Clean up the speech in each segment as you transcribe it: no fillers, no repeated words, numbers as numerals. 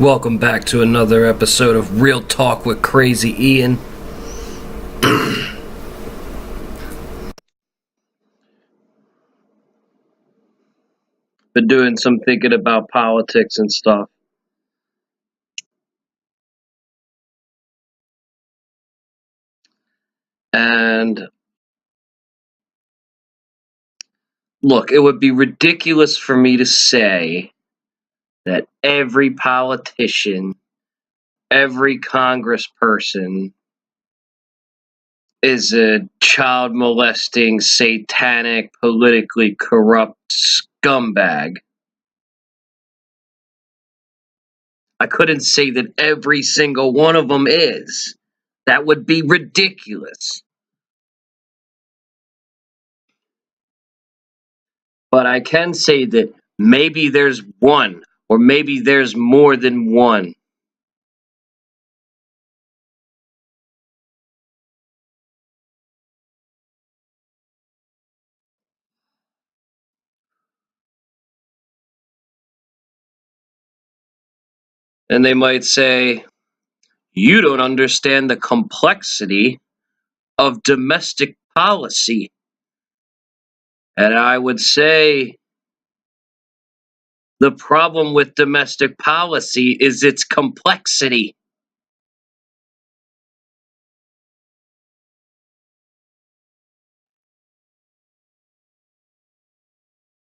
Welcome back to another episode of Real Talk with Crazy Ian. Been doing some thinking about politics and stuff. And look, it would be ridiculous for me to say that every politician, every congressperson is a child molesting, satanic, politically corrupt scumbag. I couldn't say that every single one of them is. That would be ridiculous. But I can say that maybe there's one, or maybe there's more than one. And they might say, you don't understand the complexity of domestic policy. And I would say, the problem with domestic policy is its complexity.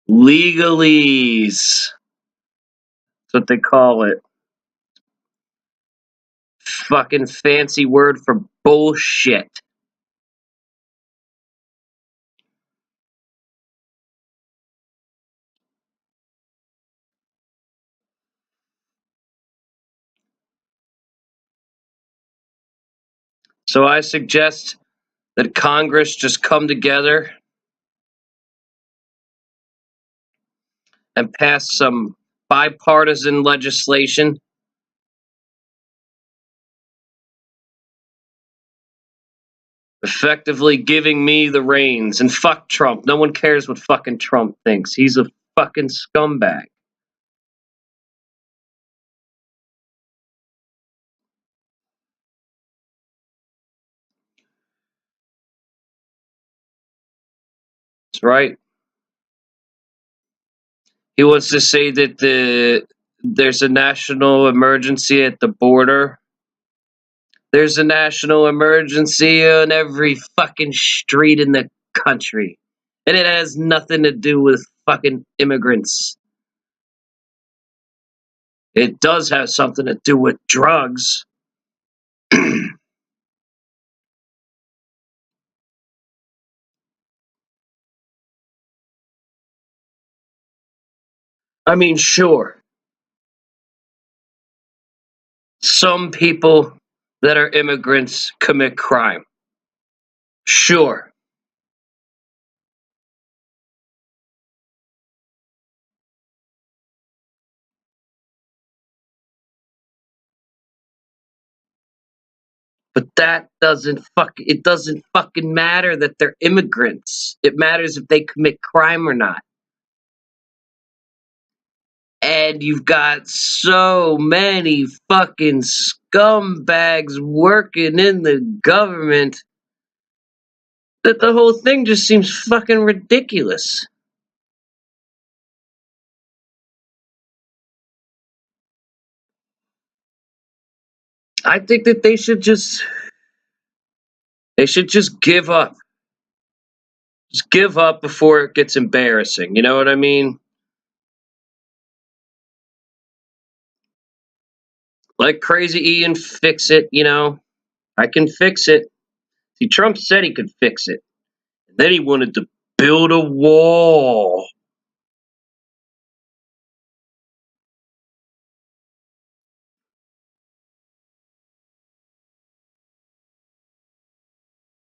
Legalese. That's what they call it. Fucking fancy word for bullshit. So I suggest that Congress just come together and pass some bipartisan legislation effectively giving me the reins. And fuck Trump. No one cares what fucking Trump thinks. He's a fucking scumbag. That's right. He wants to say that there's a national emergency at the border. There's a national emergency on every fucking street in the country. And it has nothing to do with fucking immigrants. It does have something to do with drugs. I mean, sure, some people that are immigrants commit crime. Sure. But that it doesn't fucking matter that they're immigrants. It matters if they commit crime or not. And you've got so many fucking scumbags working in the government that the whole thing just seems fucking ridiculous. I think that they should just give up. Just give up before it gets embarrassing. You know what I mean? Like Crazy Ian, fix it. I can fix it. See, Trump said he could fix it. And then he wanted to build a wall.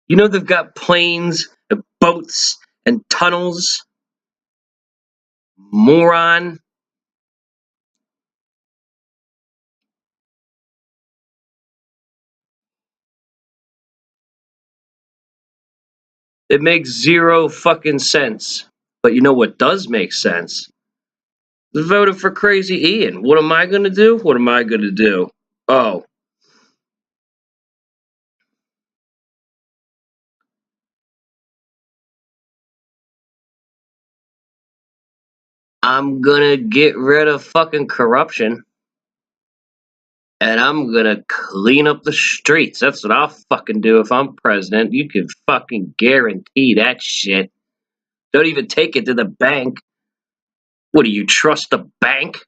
You know they've got planes and boats and tunnels? Moron. It makes zero fucking sense. But you know what does make sense? Voted for Crazy Ian. What am I going to do? What am I going to do? Oh, I'm going to get rid of fucking corruption and I'm going to clean up the streets. That's what I'll fucking do if I'm president. You can fucking guarantee that shit. Don't even take it to the bank. What do you trust the bank?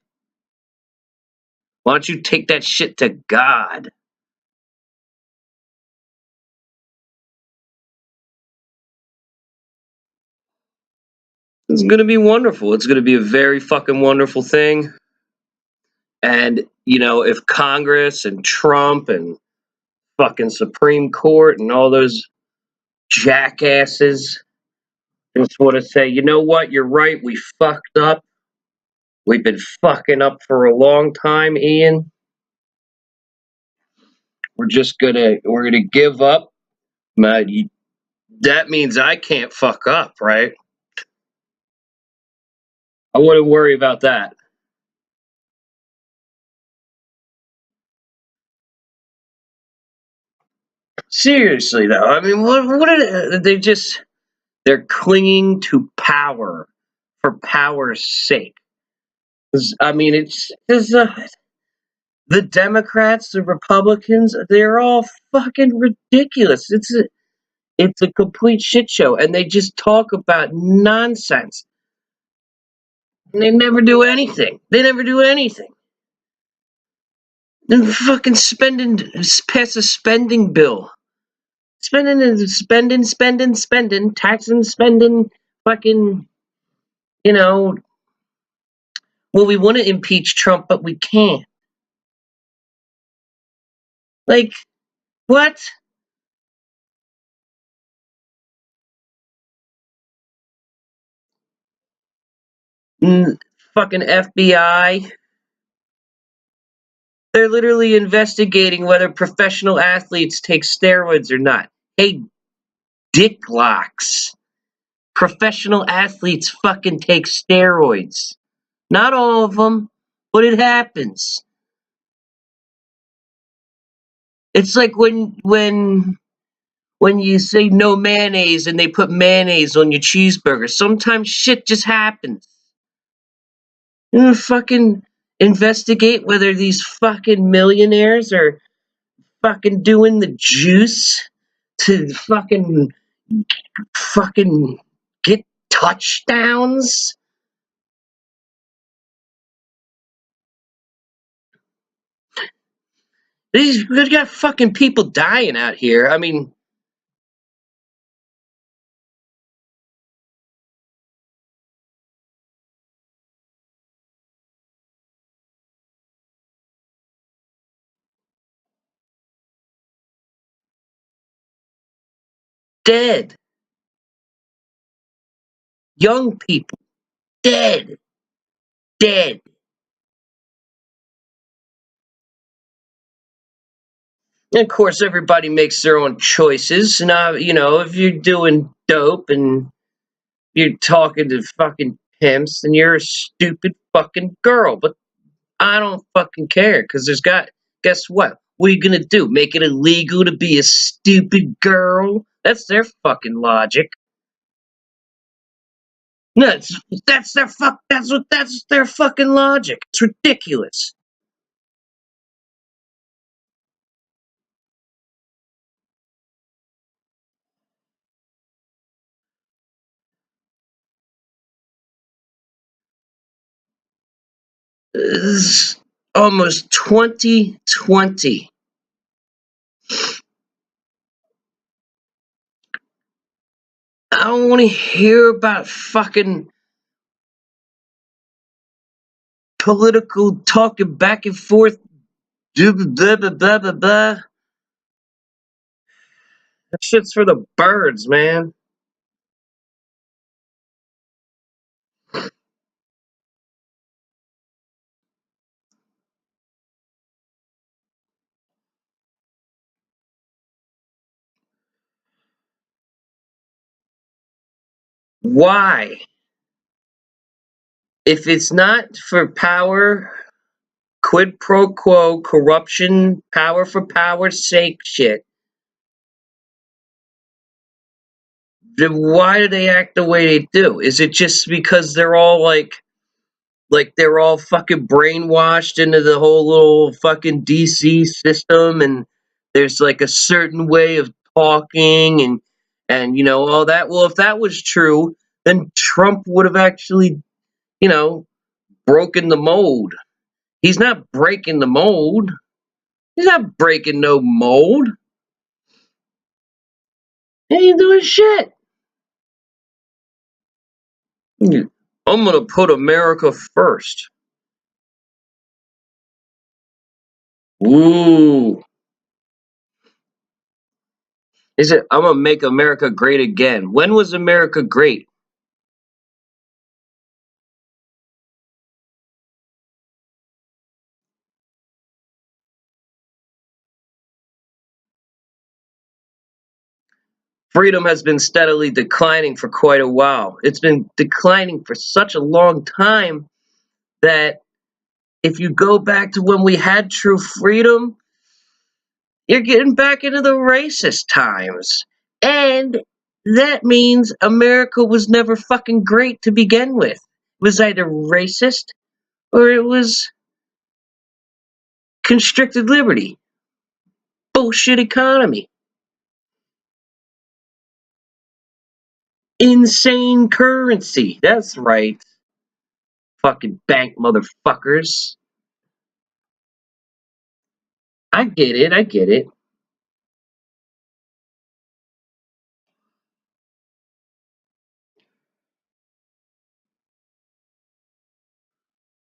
Why don't you take that shit to God? It's going to be wonderful. It's going to be a very fucking wonderful thing. And, you know, if Congress and Trump and fucking Supreme Court and all those jackasses just want to say, you know what, you're right, we fucked up. We've been fucking up for a long time, Ian. We're gonna give up. That means I can't fuck up, right? I wouldn't worry about that. Seriously though, I mean, what are they're clinging to power for power's sake. I mean, it's the Democrats, the Republicans, they're all fucking ridiculous. It's a complete shit show, and they just talk about nonsense. And they never do anything. They never do anything. Then fucking pass a spending bill, spending and spending, taxing, spending, fucking, you know. Well, we want to impeach Trump, but we can't. Like what? Mm, fucking FBI. They're literally investigating whether professional athletes take steroids or not. Hey, dicklocks. Professional athletes fucking take steroids. Not all of them, but it happens. It's like when you say no mayonnaise and they put mayonnaise on your cheeseburger. Sometimes shit just happens. You fucking investigate whether these fucking millionaires are fucking doing the juice to fucking get touchdowns. They've got fucking people dying out here. I mean, dead. Young people, dead. Dead. And of course, everybody makes their own choices. Now, you know, if you're doing dope and you're talking to fucking pimps, then you're a stupid fucking girl. But I don't fucking care because guess what? What are you gonna do? Make it illegal to be a stupid girl? That's their fucking logic. No, that's their fucking logic. It's ridiculous. It's almost 2020. I don't want to hear about fucking political talking back and forth. Blah, blah, blah, blah, blah, blah. That shit's for the birds, man. Why? If it's not for power, quid pro quo, corruption, power for power's sake shit, then why do they act the way they do? Is it just because they're all like they're all fucking brainwashed into the whole little fucking DC system, and there's like a certain way of talking and all that? Well, if that was true, then Trump would have actually, you know, broken the mold. He's not breaking the mold. He's not breaking no mold. He ain't doing shit. I'm gonna put America first. Ooh. Is it? I'm gonna make America great again. When was America great? Freedom has been steadily declining for quite a while. It's been declining for such a long time that if you go back to when we had true freedom, you're getting back into the racist times. And that means America was never fucking great to begin with. It was either racist or it was constricted liberty. Bullshit economy. Insane currency. That's right. Fucking bank motherfuckers. I get it. I get it.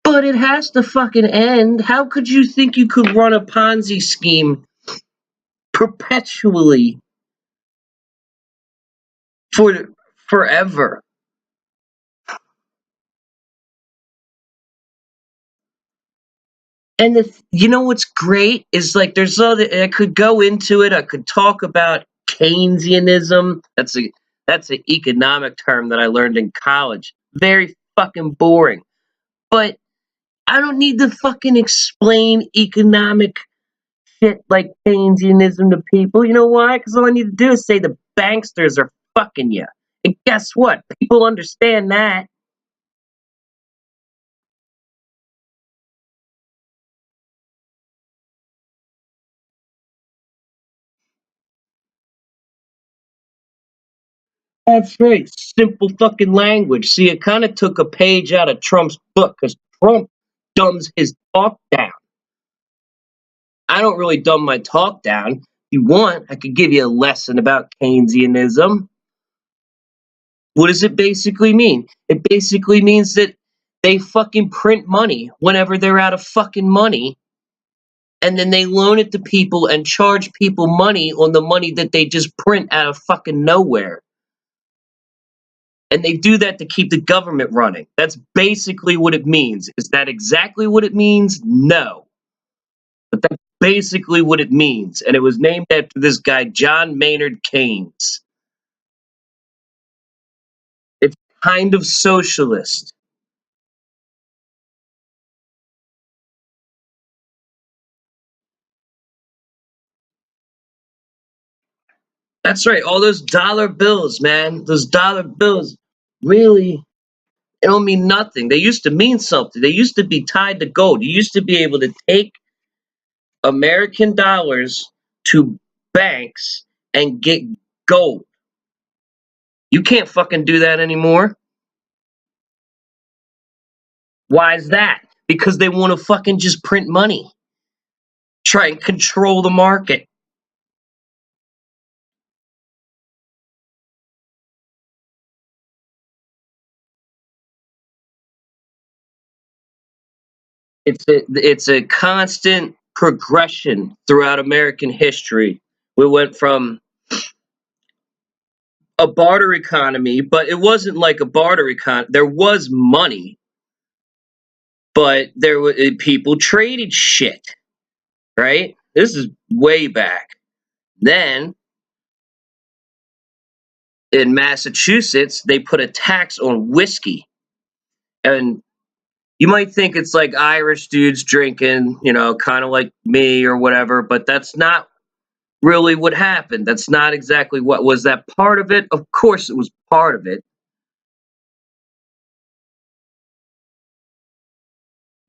But it has to fucking end. How could you think you could run a Ponzi scheme perpetually for forever? And you know what's great is like there's other. I could go into it. I could talk about Keynesianism. That's an economic term that I learned in college. Very fucking boring. But I don't need to fucking explain economic shit like Keynesianism to people. You know why? Because all I need to do is say the banksters are fucking you. And guess what? People understand that. That's right. Simple fucking language. See, it kind of took a page out of Trump's book because Trump dumbs his talk down. I don't really dumb my talk down. If you want, I could give you a lesson about Keynesianism. What does it basically mean? It basically means that they fucking print money whenever they're out of fucking money, and then they loan it to people and charge people money on the money that they just print out of fucking nowhere. And they do that to keep the government running. That's basically what it means. Is that exactly what it means? No. But that's basically what it means. And it was named after this guy, John Maynard Keynes. It's kind of socialist. That's right. All those dollar bills, man. Those dollar bills really, they don't mean nothing. They used to mean something. They used to be tied to gold. You used to be able to take American dollars to banks and get gold. You can't fucking do that anymore. Why is that? Because they want to fucking just print money, try and control the market. It's a constant progression throughout American history. We went from a barter economy, but it wasn't like a barter economy. There was money, but there were people traded shit, right? This is way back. Then in Massachusetts, they put a tax on whiskey, and You might think it's like Irish dudes drinking, kind of like me or whatever, but that's not really what happened. That's not exactly what was that part of it. Of course, it was part of it.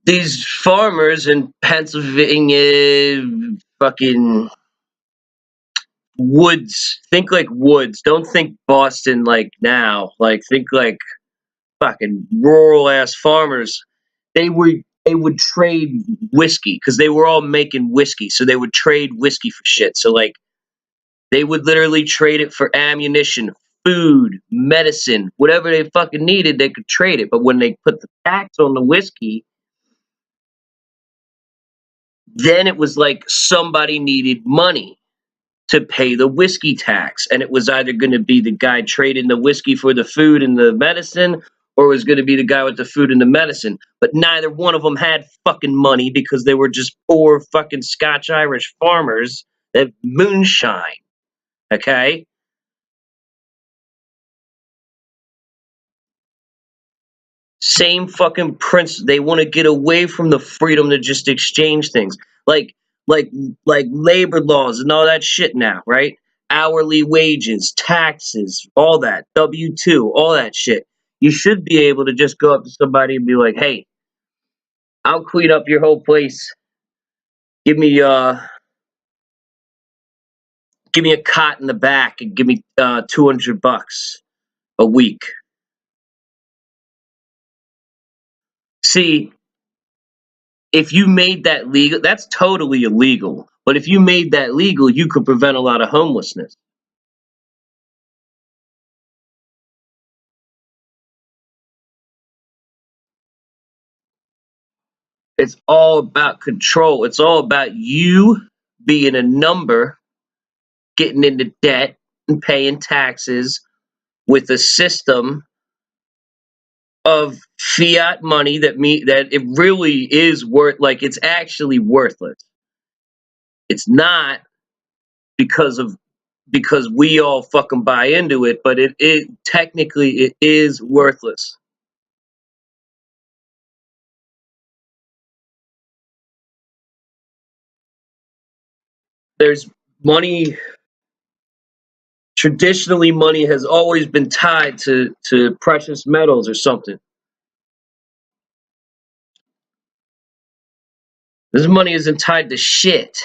These farmers in Pennsylvania, fucking woods. Think like woods. Don't think Boston like now. Like think like fucking rural ass farmers. They would trade whiskey because they were all making whiskey, so they would trade whiskey for shit. So like they would literally trade it for ammunition, food, medicine, whatever they fucking needed, they could trade it. But when they put the tax on the whiskey, then it was like somebody needed money to pay the whiskey tax. And it was either going to be the guy trading the whiskey for the food and the medicine, or it was going to be the guy with the food and the medicine. But neither one of them had fucking money because they were just poor fucking Scotch Irish farmers that moonshine. Okay? Same fucking prince. They want to get away from the freedom to just exchange things, like like like labor laws and all that shit now, right? Hourly wages, taxes, all that, W-2, all that shit. You should be able to just go up to somebody and be like, "Hey, I'll clean up your whole place. Give me give me a cot in the back and give me $200 a week." See, if you made that legal, that's totally illegal. But if you made that legal, you could prevent a lot of homelessness. It's all about control. It's all about you being a number, getting into debt and paying taxes with a system of fiat money that it really is like it's actually worthless. It's not because of because we all fucking buy into it, but it technically it is worthless. There's money. Traditionally, money has always been tied to precious metals or something. This money isn't tied to shit.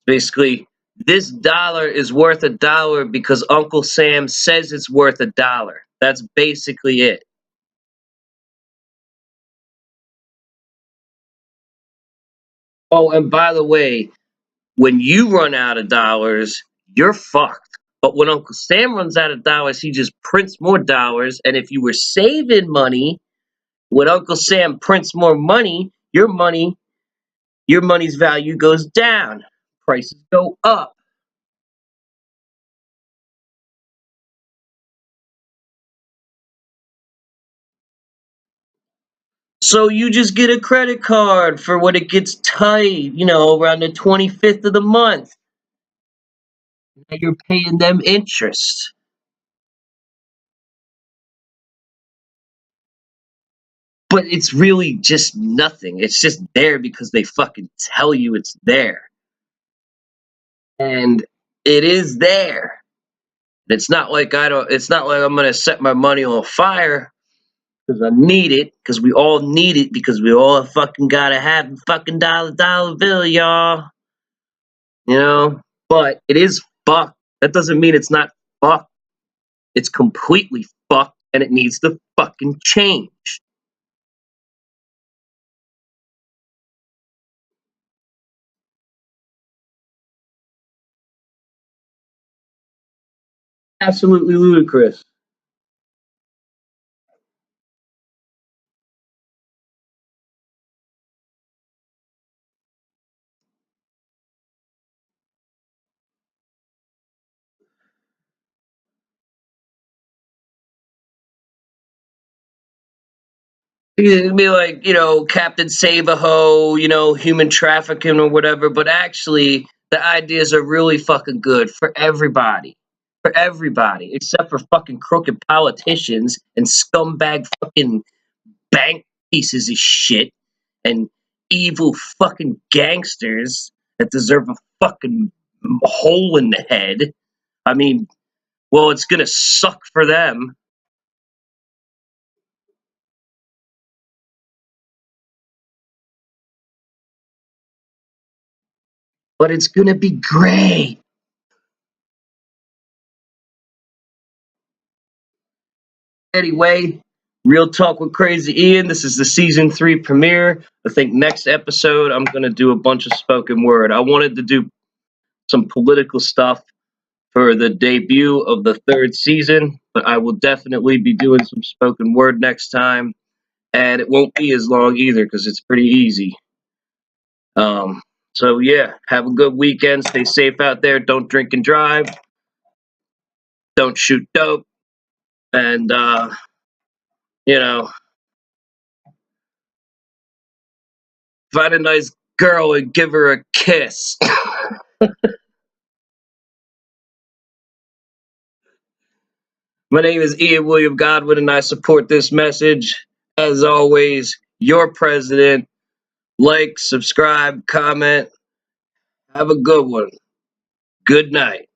Basically, this dollar is worth $1 because Uncle Sam says it's worth $1. That's basically it. Oh, and by the way, when you run out of dollars, you're fucked. But when Uncle Sam runs out of dollars, he just prints more dollars. And if you were saving money, when Uncle Sam prints more money, your money's value goes down. Prices go up. So you just get a credit card for when it gets tight, around the 25th of the month. And you're paying them interest. But it's really just nothing. It's just there because they fucking tell you it's there. And it is there. It's not like I'm gonna set my money on fire because I need it, because we all need it, because we all fucking gotta have a fucking dollar bill, y'all. But it is fucked. That doesn't mean it's not fucked. It's completely fucked and it needs to fucking change. Absolutely ludicrous. It'd be like, Captain Save a Ho, human trafficking or whatever, but actually the ideas are really fucking good for everybody. for everybody except for fucking crooked politicians and scumbag fucking bank pieces of shit and evil fucking gangsters that deserve a fucking hole in the head. I mean, well, it's gonna suck for them. But it's gonna be great. Anyway, Real Talk with Crazy Ian. This is the season 3 premiere. I think next episode I'm gonna do a bunch of spoken word. I wanted to do some political stuff for the debut of the 3rd season, but I will definitely be doing some spoken word next time, and it won't be as long either because it's pretty easy. So yeah, have a good weekend. Stay safe out there. Don't drink and drive. Don't shoot dope. And you know, find a nice girl and give her a kiss. My name is Ian William Godwin, and I support this message. As always, your president. Like, subscribe, comment. Have a good one. Good night.